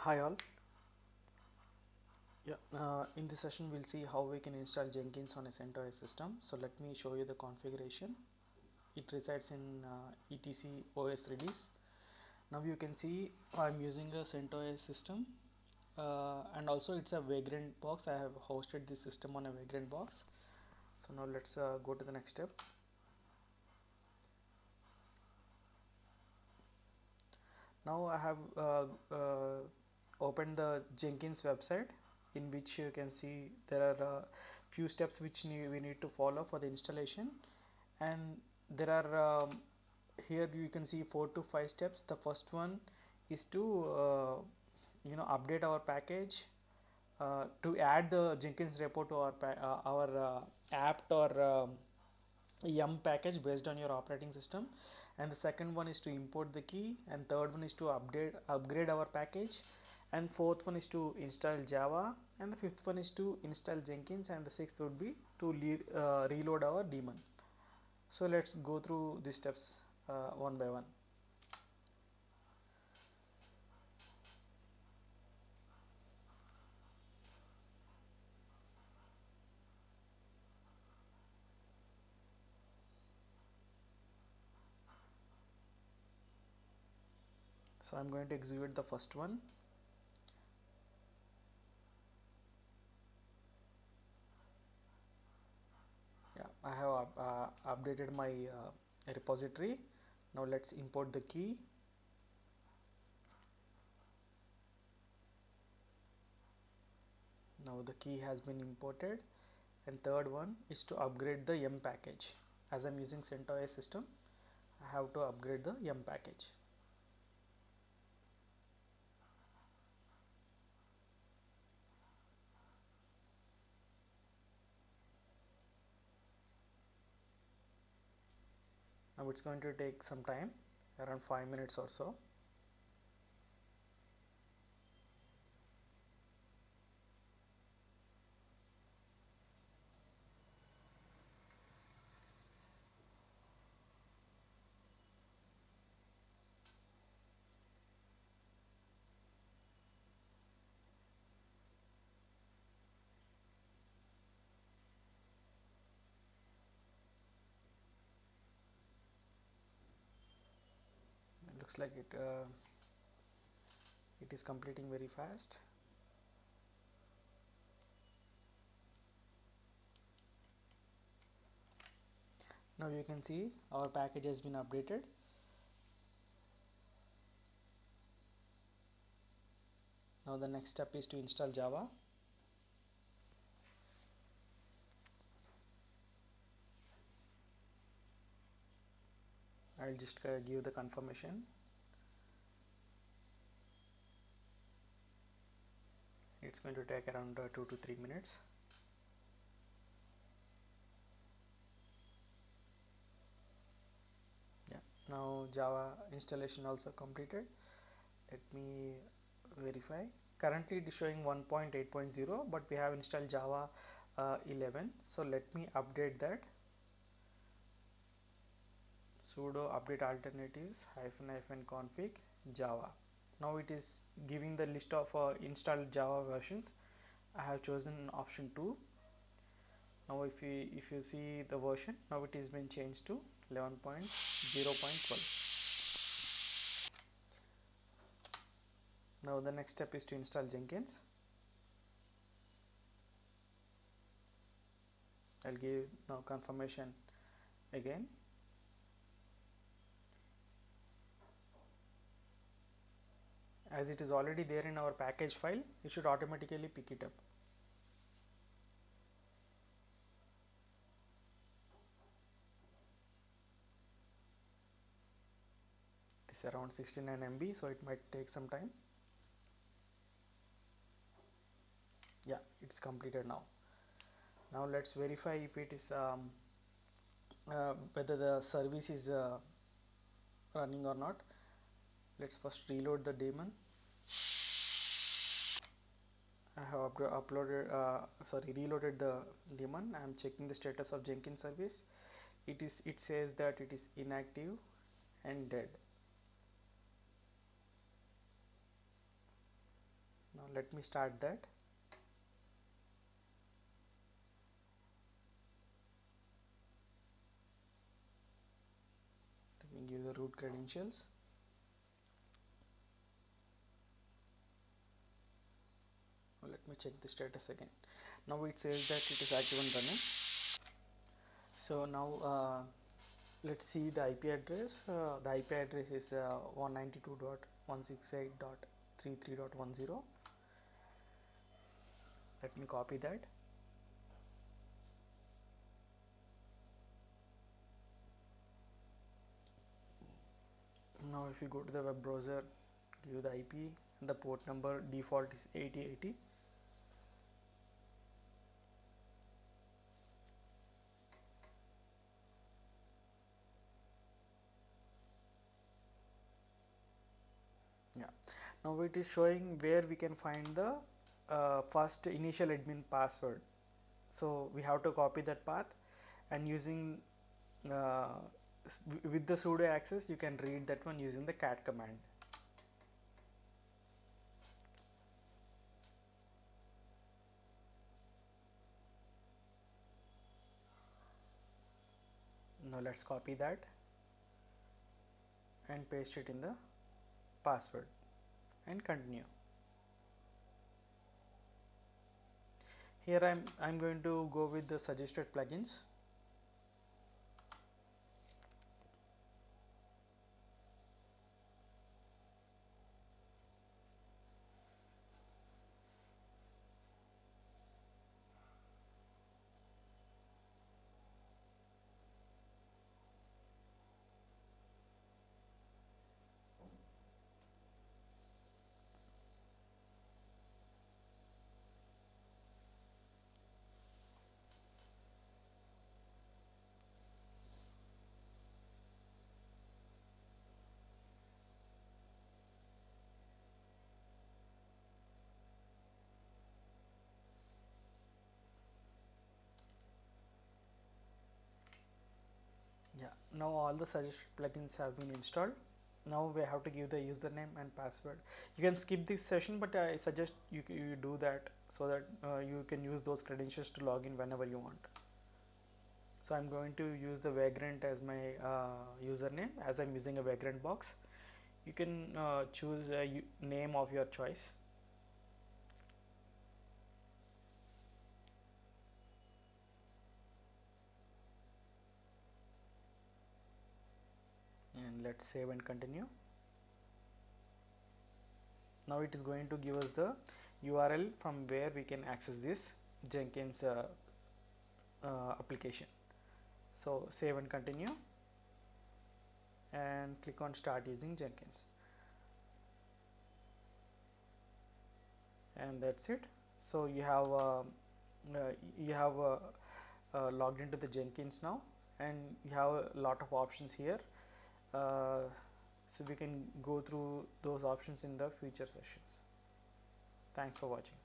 Hi all. In this session we'll see how we can install Jenkins on a CentOS system. So let me show you the configuration. It resides in etc OS release. Now you can see I'm using a CentOS system and also it's a Vagrant box. I have hosted this system on a Vagrant box. So now let's go to the next step. Now I have opened the Jenkins website, in which you can see there are few steps which we need to follow for the installation, and there are here you can see 4 to 5 steps. The first one is to update our package, to add the Jenkins repo to our apt or yum package based on your operating system, and the second one is to import the key, and third one is to upgrade our package, and fourth one is to install Java, and the fifth one is to install Jenkins, and the sixth would be to reload our daemon. So let's go through these steps one by one. So I'm going to execute the first one. Yeah, I have updated my repository. Now let's import the key. Now the key has been imported, and third one is to upgrade the yum package. As I'm using CentOS system, I have to upgrade the yum package. Now it's going to take some time, around 5 minutes or so. It looks like it is completing very fast. Now you can see our package has been updated. Now the next step is to install Java. I'll just give the confirmation. It's going to take around 2 to 3 minutes. Yeah, now Java installation also completed. Let me verify. Currently it is showing 1.8.0, but we have installed Java 11. So let me update that. Sudo update alternatives --config Java. Now it is giving the list of installed Java versions. I have chosen option 2. Now if you see the version, now it has been changed to 11.0.12. Now the next step is to install Jenkins. I'll give now confirmation again. As it is already there in our package file, it should automatically pick it up. It is around 69 MB, so it might take some time. Yeah, it's completed now. Now let's verify if it is whether the service is running or not. Let's first reload the daemon. I have reloaded the daemon. I am checking the status of Jenkins service. It says that it is inactive and dead. let me start that. Let me give the root credentials. Let me check the status again. Now it says that it is active and running. So now let's see the IP address. The IP address is 192.168.33.10. Let me copy that. Now if you go to the web browser, give the IP, and the port number default is 8080. Yeah, now it is showing where we can find the first initial admin password. So we have to copy that path, and using with the sudo access you can read that one using the cat command. Now let's copy that and paste it in the password and continue. Here I'm going to go with the suggested plugins. Yeah, now all the suggested plugins have been installed. Now we have to give the username and password. You can skip this session, but I suggest you do that so that you can use those credentials to log in whenever you want. So I'm going to use the Vagrant as my username, as I'm using a Vagrant box. You can choose a name of your choice. And let's save and continue. Now it is going to give us the URL from where we can access this Jenkins application. So save and continue, and click on start using Jenkins, and that's it. So you have logged into the Jenkins now, and you have a lot of options here. So we can go through those options in the future sessions. Thanks for watching.